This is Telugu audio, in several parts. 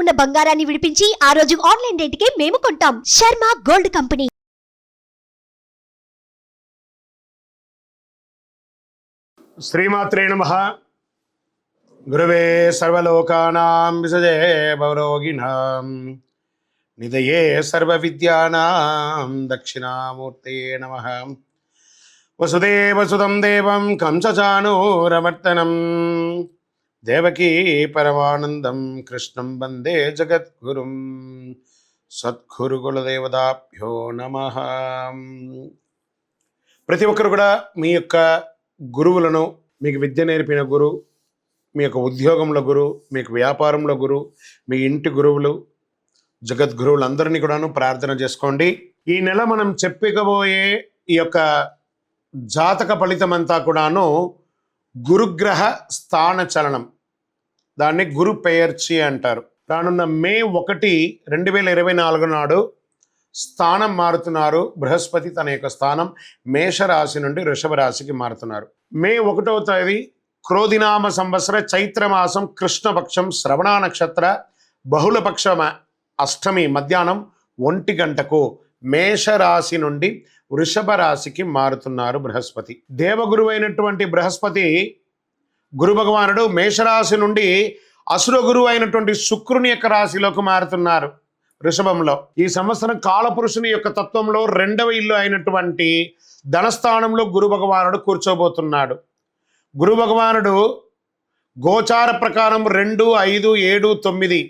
ఉన్న బంగారాన్ని విడిపించి ఆ రోజు ఆన్లైన్ రేటుకే మేము కొంటాం. Sharma gold company. శ్రీమాత్రే నమః. గురవే సర్వలోకానాం విసజే భవరోగిణాం నిధయే సర్వవిద్యానాం దక్షిణామూర్తే నమః. వసుదేవసుతం దేవం కంసచానూరమర్దనం దేవకీ పరమానందం కృష్ణం వందే జగద్గురుం. సద్గురు కులదేవతాభ్యో నమః. ప్రతి ఒక్కరు కూడా మీ యొక్క గురువులను, మీకు విద్య నేర్పిన గురు, మీ యొక్క ఉద్యోగంలో గురు, మీకు వ్యాపారంలో గురు, మీ ఇంటి గురువులు, జగద్గురువులందరినీ కూడాను ప్రార్థన చేసుకోండి. ఈ నెల మనం చెప్పుకోబోయే ఈ యొక్క జాతక ఫలితమంతా కూడాను గురుగ్రహ స్థాన చలనం, దాన్ని గురు పెయర్చి అంటారు. రానున్న మే 1, 2024 నాడు స్థానం మారుతున్నారు. బృహస్పతి తన యొక్క స్థానం మేషరాశి నుండి వృషభ రాశికి మారుతున్నారు. మే 1వ తేదీ క్రోధినామ సంవత్సర చైత్రమాసం కృష్ణపక్షం శ్రవణ నక్షత్ర బహుళపక్ష అష్టమి మధ్యాహ్నం 1 గంటకు మేషరాశి నుండి వృషభ రాశికి మారుతున్నారు బృహస్పతి. దేవగురువు అయినటువంటి బృహస్పతి గురు భగవానుడు మేషరాశి నుండి అసుర గురువు అయినటువంటి శుక్రుని యొక్క రాశిలోకి మారుతున్నారు వృషభంలో. ఈ సంవత్సరం కాలపురుషుని యొక్క తత్వంలో 2వ ఇల్లు అయినటువంటి ధనస్థానంలో గురు భగవానుడు కూర్చోబోతున్నాడు. గురు భగవానుడు గోచార ప్రకారం 2, 5, 7, 9,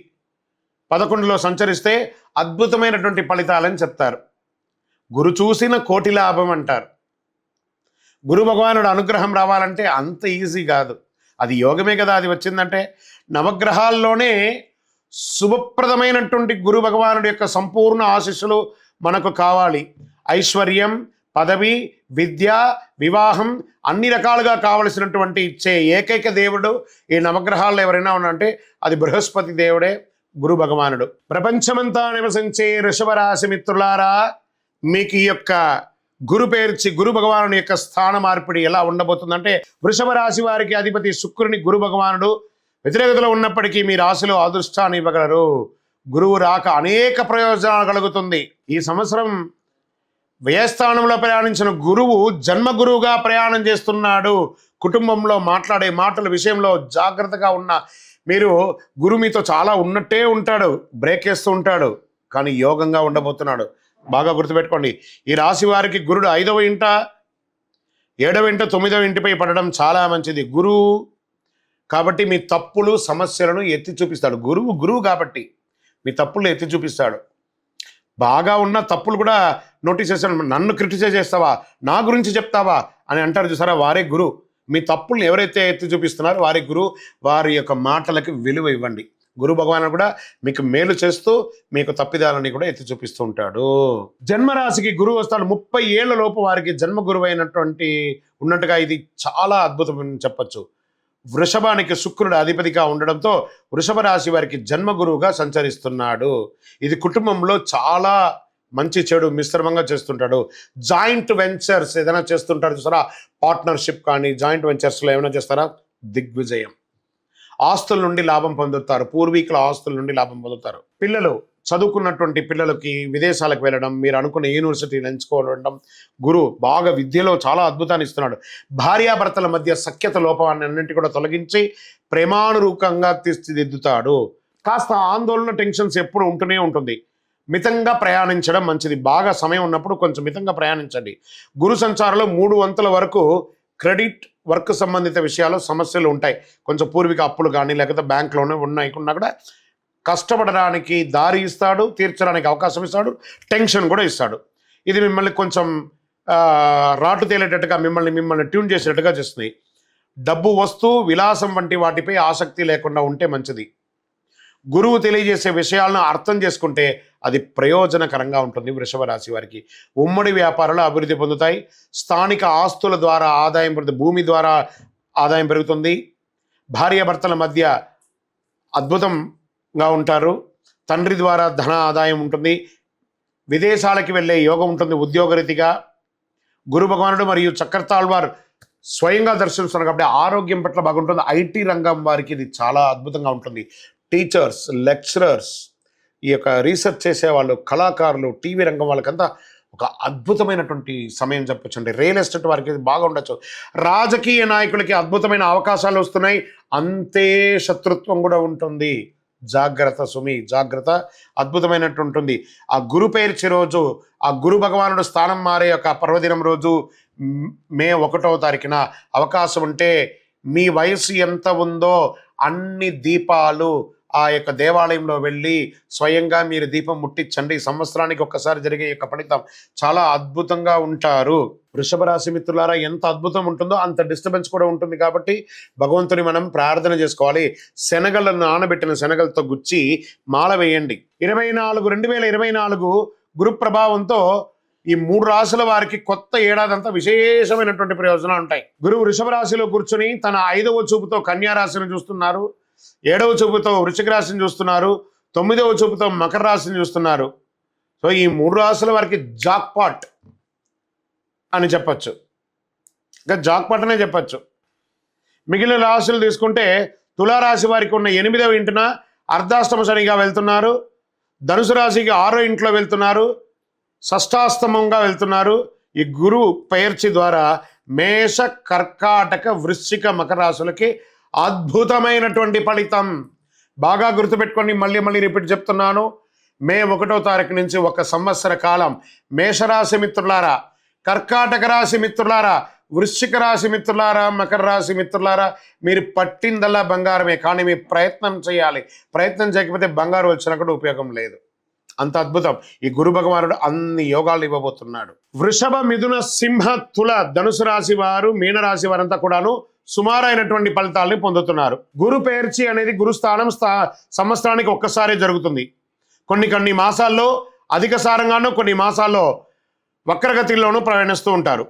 11లో సంచరిస్తే అద్భుతమైనటువంటి ఫలితాలని చెప్తారు. గురు చూసిన కోటి లాభం అంటారు. గురు భగవానుడు అనుగ్రహం రావాలంటే అంత ఈజీ కాదు, అది యోగమే కదా. అది వచ్చిందంటే నవగ్రహాల్లోనే శుభప్రదమైనటువంటి గురు భగవానుడి యొక్క సంపూర్ణ ఆశీస్సులు మనకు కావాలి. ఐశ్వర్యం, పదవి, విద్య, వివాహం అన్ని రకాలుగా కావలసినటువంటి ఇచ్చే ఏకైక దేవుడు ఈ నవగ్రహాల్లో ఎవరైనా ఉన్నారంటే అది బృహస్పతి దేవుడే, గురు భగవానుడు. ప్రపంచమంతా నివసించే వృషభ రాశి మిత్రులారా, మీకు ఈ యొక్క గురు పేర్చి గురు భగవానుడి యొక్క స్థాన మార్పిడి ఎలా ఉండబోతుందంటే, వృషభ రాశి వారికి అధిపతి శుక్రుని గురు భగవానుడు వ్యతిరేకతలో ఉన్నప్పటికీ మీ రాశిలో అదృష్టాన్ని ఇవ్వగలరు. గురువు రాక అనేక ప్రయోజనాలు కలుగుతుంది. ఈ సంవత్సరం వ్యయస్థానంలో ప్రయాణించిన గురువు జన్మ గురువుగా ప్రయాణం చేస్తున్నాడు. కుటుంబంలో మాట్లాడే మాటల విషయంలో జాగ్రత్తగా ఉన్న మీరు, గురువు మీతో చాలా ఉన్నట్టే ఉంటాడు, బ్రేక్ వేస్తూ ఉంటాడు, కానీ యోగంగా ఉండబోతున్నాడు. బాగా గుర్తుపెట్టుకోండి. ఈ రాశి వారికి గురుడు 5వ ఇంట, 7వ ఇంట, 9వ ఇంటిపై పడడం చాలా మంచిది. గురువు కాబట్టి మీ తప్పులు సమస్యలను ఎత్తి చూపిస్తాడు. గురువు కాబట్టి మీ తప్పులు ఎత్తి చూపిస్తాడు. బాగా ఉన్న తప్పులు కూడా నోటీస్ చేస్తాడు. నన్ను క్రిటిసైజ్ చేస్తావా, నా గురించి చెప్తావా అని అంటారు చూసారా, వారే గురువు. మీ తప్పుల్ని ఎవరైతే ఎత్తి చూపిస్తున్నారో వారి గురువు. వారి యొక్క మాటలకి విలువ ఇవ్వండి. గురు భగవానుడు కూడా మీకు మేలు చేస్తూ మీకు తప్పిదాలని కూడా ఎత్తి చూపిస్తూ ఉంటాడు. జన్మరాశికి గురువు వస్తాడు. 30 ఏళ్ల లోపు వారికి జన్మ గురువు అయినటువంటి ఉన్నట్టుగా ఇది చాలా అద్భుతం అని చెప్పచ్చు. వృషభానికి శుక్రుడు అధిపతిగా ఉండడంతో వృషభ రాశి వారికి జన్మ గురువుగా సంచరిస్తున్నాడు. ఇది కుటుంబంలో చాలా మంచి చెడు మిశ్రమంగా చేస్తుంటాడు. జాయింట్ వెంచర్స్ ఏదైనా చేస్తుంటారు చూసారా, పార్ట్నర్షిప్ కానీ జాయింట్ వెంచర్స్లో ఏమైనా చేస్తారా, దిగ్విజయం. ఆస్తుల నుండి లాభం పొందుతారు. పూర్వీకుల ఆస్తుల నుండి లాభం పొందుతారు. పిల్లలు చదువుకున్నటువంటి పిల్లలకి విదేశాలకు వెళ్ళడం, మీరు అనుకున్న యూనివర్సిటీని ఎంచుకోవడం, గురువు బాగా విద్యలో చాలా అద్భుతాన్ని ఇస్తున్నాడు. భార్యాభర్తల మధ్య సఖ్యత లోపాన్ని అన్నింటి కూడా తొలగించి ప్రేమానురూపంగా తీర్చిదిద్దుతాడు. కాస్త ఆందోళన, టెన్షన్స్ ఎప్పుడు ఉంటూనే ఉంటుంది. మితంగా ప్రయాణించడం మంచిది. బాగా సమయం ఉన్నప్పుడు కొంచెం మితంగా ప్రయాణించండి. గురు సంచారంలో 3 వంతుల వరకు క్రెడిట్ వర్క్ సంబంధిత విషయాలు సమస్యలు ఉంటాయి. కొంచెం పూర్వీక అప్పులు కానీ లేకపోతే బ్యాంకులోనే ఉన్నా కూడా కష్టపడడానికి దారి ఇస్తాడు, తీర్చడానికి అవకాశం ఇస్తాడు, టెన్షన్ కూడా ఇస్తాడు. ఇది మిమ్మల్ని కొంచెం రాటు తేలేటట్టుగా మిమ్మల్ని ట్యూన్ చేసేటట్టుగా చేస్తుంది. డబ్బు, వస్తువు, విలాసం వంటి వాటిపై ఆసక్తి లేకుండా ఉంటే మంచిది. గురువు తెలియజేసే విషయాలను అర్థం చేసుకుంటే అది ప్రయోజనకరంగా ఉంటుంది. వృషభ రాశి వారికి ఉమ్మడి వ్యాపారాలు అభివృద్ధి పొందుతాయి. స్థానిక ఆస్తుల ద్వారా ఆదాయం పెరుగుతుంది. భూమి ద్వారా ఆదాయం పెరుగుతుంది. భార్యాభర్తల మధ్య అద్భుతంగా ఉంటారు. తండ్రి ద్వారా ధన ఆదాయం ఉంటుంది. విదేశాలకి వెళ్ళే యోగం ఉంటుంది ఉద్యోగరీతిగా. గురు భగవానుడు మరియు చక్రతాళ్వార్ స్వయంగా దర్శిస్తున్నారు కాబట్టి ఆరోగ్యం పట్ల బాగుంటుంది. ఐటీ రంగం వారికి ఇది చాలా అద్భుతంగా ఉంటుంది. టీచర్స్, లెక్చరర్స్, ఈ యొక్క రీసెర్చ్ చేసేవాళ్ళు, కళాకారులు, టీవీ రంగం వాళ్ళకంతా ఒక అద్భుతమైనటువంటి సమయం చెప్పొచ్చు అండి. రియల్ ఎస్టేట్ వారికి బాగా ఉండొచ్చు. రాజకీయ నాయకులకి అద్భుతమైన అవకాశాలు వస్తున్నాయి, అంతే శత్రుత్వం కూడా ఉంటుంది. జాగ్రత్త సుమి, జాగ్రత్త. అద్భుతమైనట్టు ఉంటుంది. ఆ గురు పేర్చి రోజు, ఆ గురు భగవానుడు స్థానం మారే యొక్క పర్వదినం రోజు మే 1వ తారీఖున అవకాశం ఉంటే మీ వయసు ఎంత ఉందో అన్ని దీపాలు ఆ యొక్క దేవాలయంలో వెళ్ళి స్వయంగా మీరు దీపం ముట్టించండి. సంవత్సరానికి ఒక్కసారి జరిగే యొక్క ఫలితం చాలా అద్భుతంగా ఉంటారు. వృషభ రాశి మిత్రులారా, ఎంత అద్భుతం ఉంటుందో అంత డిస్టర్బెన్స్ కూడా ఉంటుంది. కాబట్టి భగవంతుని మనం ప్రార్థన చేసుకోవాలి. శనగలను నానబెట్టిన శనగలతో గుచ్చి మాల వేయండి. 2024 గురు ప్రభావంతో ఈ 3 రాశుల వారికి కొత్త ఏడాదంతా విశేషమైనటువంటి ప్రయోజనాలు ఉంటాయి. గురువు వృషభ రాశిలో కూర్చుని తన 5వ చూపుతో కన్యా రాశిని చూస్తున్నారు, 7వ చూపుతో వృశ్చిక రాశిని చూస్తున్నారు, 9వ చూపుతో మకర రాశిని చూస్తున్నారు. సో ఈ 3 రాశుల వారికి జాక్పాట్ అని చెప్పచ్చు, ఇంకా జాక్పాట్ అనే చెప్పచ్చు. మిగిలిన రాశులు తీసుకుంటే తులారాశి వారికి ఉన్న 8వ ఇంటిన అర్ధాష్టమ శనిగా వెళ్తున్నారు, ధనుసు రాశికి 6వ ఇంట్లో వెళ్తున్నారు, షష్టాష్టమంగా వెళ్తున్నారు. ఈ గురువు పెయర్చి ద్వారా మేష, కర్కాటక, వృశ్చిక, మకర రాశులకి అద్భుతమైనటువంటి ఫలితం. బాగా గుర్తుపెట్టుకోండి, మళ్ళీ రిపీట్ చెప్తున్నాను. మే 1వ తారీఖు నుంచి 1 సంవత్సర కాలం మేషరాశి మిత్రులారా, కర్కాటక రాశి మిత్రులారా, వృశ్చిక రాశి మిత్రులారా, మకర రాశి మిత్రులారా, మీరు పట్టిందల్లా బంగారమే. కానీ మీ ప్రయత్నం చేయాలి. ప్రయత్నం చేయకపోతే బంగారు వచ్చినా కూడా ఉపయోగం లేదు. అంత అద్భుతం. ఈ గురు భగవానుడు అన్ని యోగాలు ఇవ్వబోతున్నాడు. వృషభ, మిథున, సింహ, తుల, ధనుసు రాశి వారు, మీనరాశి వారంతా కూడాను సుమారైనటువంటి ఫలితాలని పొందుతున్నారు. గురు పేర్చి అనేది గురుస్థానం సంవత్సరానికి ఒక్కసారి జరుగుతుంది. కొన్ని మాసాల్లో అధిక సారంగానూ, కొన్ని మాసాల్లో వక్రగతిలోనూ ప్రయాణిస్తూ ఉంటారు.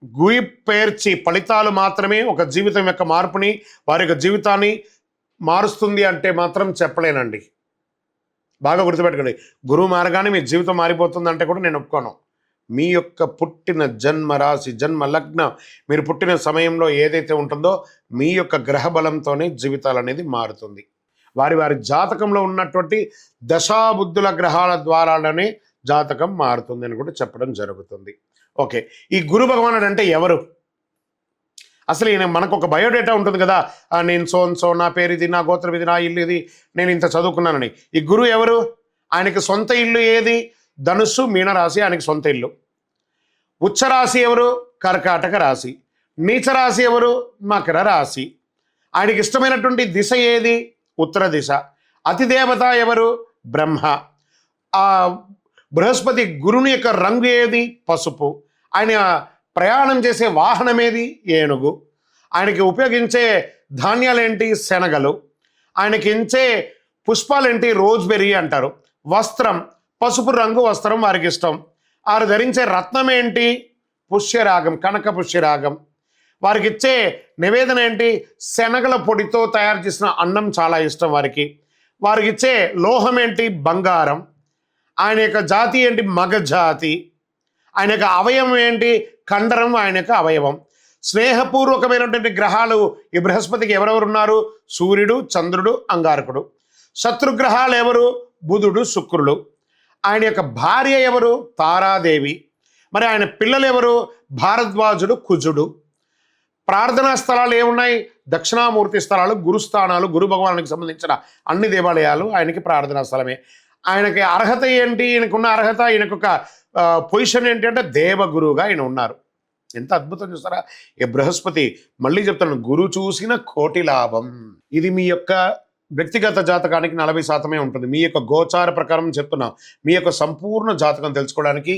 గురి పేర్చి ఫలితాలు మాత్రమే ఒక జీవితం యొక్క మార్పుని, వారి యొక్క జీవితాన్ని మారుస్తుంది అంటే మాత్రం చెప్పలేనండి. బాగా గుర్తుపెట్టుకోండి, గురువు మారగానే మీ జీవితం మారిపోతుంది అంటే కూడా నేను ఒప్పుకోను. మీ యొక్క పుట్టిన జన్మ రాశి, జన్మ లగ్నం, మీరు పుట్టిన సమయంలో ఏదైతే ఉంటుందో మీ యొక్క గ్రహ బలంతోనే జీవితాలు అనేది మారుతుంది. వారి జాతకంలో ఉన్నటువంటి దశాబుద్ధుల గ్రహాల ద్వారానే జాతకం మారుతుంది అని కూడా చెప్పడం జరుగుతుంది. ఓకే, ఈ గురు భగవానుడు అంటే ఎవరు? అసలు ఈయన మనకు ఒక బయోడేటా ఉంటుంది కదా, నేను సో నా పేరు ఇది, నా గోత్రం ఇది, నా ఇల్లు ఇది, నేను ఇంత చదువుకున్నానని. ఈ గురువు ఎవరు? ఆయనకి సొంత ఇల్లు ఏది? ధనుస్సు, మీనరాశి ఆయనకి సొంత ఇల్లు. ఉచ్చరాశి ఎవరు? కర్కాటక రాశి. నీచరాశి ఎవరు? మకర రాశి. ఆయనకి ఇష్టమైనటువంటి దిశ ఏది? ఉత్తర దిశ. అతిదేవత ఎవరు? బ్రహ్మ. ఆ బృహస్పతి గురుని యొక్క రంగు ఏది? పసుపు. ఆయన ప్రయాణం చేసే వాహనం ఏది? ఏనుగు. ఆయనకి ఉపయోగించే ధాన్యాలేంటి? శనగలు. ఆయనకి ఇచ్చే పుష్పాలేంటి? రోజ్బెర్రీ అంటారు. వస్త్రం పసుపు రంగు వస్త్రం వారికి ఇష్టం. వారు ధరించే రత్నం ఏంటి? పుష్యరాగం, కనక పుష్యరాగం. వారికి ఇచ్చే నివేదన ఏంటి? శనగల పొడితో తయారు చేసిన అన్నం చాలా ఇష్టం వారికి. వారికి ఇచ్చే లోహం ఏంటి? బంగారం. ఆయన యొక్క జాతి ఏంటి? మగ జాతి. ఆయన యొక్క అవయవం ఏంటి? కండరం ఆయన యొక్క అవయవం. స్నేహపూర్వకమైనటువంటి గ్రహాలు ఈ బృహస్పతికి ఎవరెవరు ఉన్నారు? సూర్యుడు, చంద్రుడు, అంగారకుడు. శత్రుగ్రహాలు ఎవరు? బుధుడు, శుక్రుడు. ఆయన యొక్క భార్య ఎవరు? తారాదేవి. మరి ఆయన పిల్లలు ఎవరు? భారద్వాజుడు, కుజుడు. ప్రార్థనా స్థలాలు ఏమున్నాయి? దక్షిణామూర్తి స్థలాలు, గురుస్థానాలు, గురు భగవానికి సంబంధించిన అన్ని దేవాలయాలు ఆయనకి ప్రార్థనా స్థలమే. ఆయనకి అర్హత ఏంటి? ఈయనకున్న అర్హత, ఈయనకొక పొజిషన్ ఏంటి అంటే దేవగురువుగా ఆయన ఉన్నారు. ఎంత అద్భుతం చూస్తారా ఈ బృహస్పతి. మళ్ళీ చెప్తాను, గురు చూసిన కోటి లాభం. ఇది మీ యొక్క వ్యక్తిగత జాతకానికి 40% ఉంటుంది. మీ యొక్క గోచార ప్రకారం చెప్తున్నాం. మీ యొక్క సంపూర్ణ జాతకం తెలుసుకోవడానికి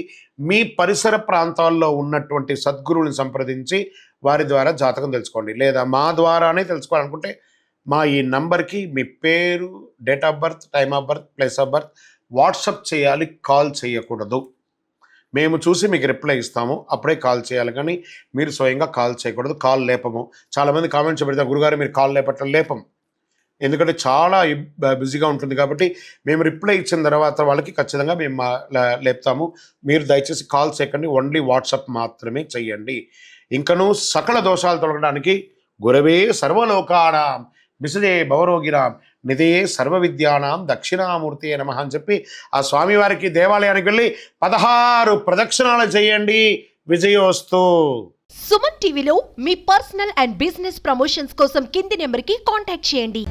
మీ పరిసర ప్రాంతాల్లో ఉన్నటువంటి సద్గురువుని సంప్రదించి వారి ద్వారా జాతకం తెలుసుకోండి. లేదా మా ద్వారానే తెలుసుకోవాలనుకుంటే మా ఈ నంబర్కి మీ పేరు, date of birth, time of birth, place of birth WhatsApp చేయాలి, కాల్ చేయకూడదు. మేము చూసి మీకు రిప్లై ఇస్తాము, అప్పుడే కాల్ చేయాలి. కానీ మీరు స్వయంగా కాల్ చేయకూడదు, కాల్ లేపము. చాలామంది కామెంట్స్ పెడతారు, గురుగారు మీరు కాల్ లేపట్ల. లేపం, ఎందుకంటే చాలా బిజీగా ఉంటుంది. కాబట్టి మేము రిప్లై ఇచ్చిన తర్వాత వాళ్ళకి ఖచ్చితంగా మేము లేపుతాము. మీరు దయచేసి కాల్ చేయకండి, ఓన్లీ వాట్సాప్ మాత్రమే చెయ్యండి. ఇంకనూ సకల దోషాలు తొలగడానికి గురవే సర్వలోకానాం విసజే భవరోగిరాం నిధయే సర్వ విద్యానాం దక్షిణామూర్తి నమః అని చెప్పి ఆ స్వామివారికి దేవాలయానికి వెళ్ళి 16 ప్రదక్షిణాలు చేయండి. విజయోస్తు. సుమన్ టీవీలో మీ పర్సనల్ అండ్ బిజినెస్ ప్రమోషన్స్ కోసం కింది నెంబర్కి కాంటాక్ట్ చేయండి.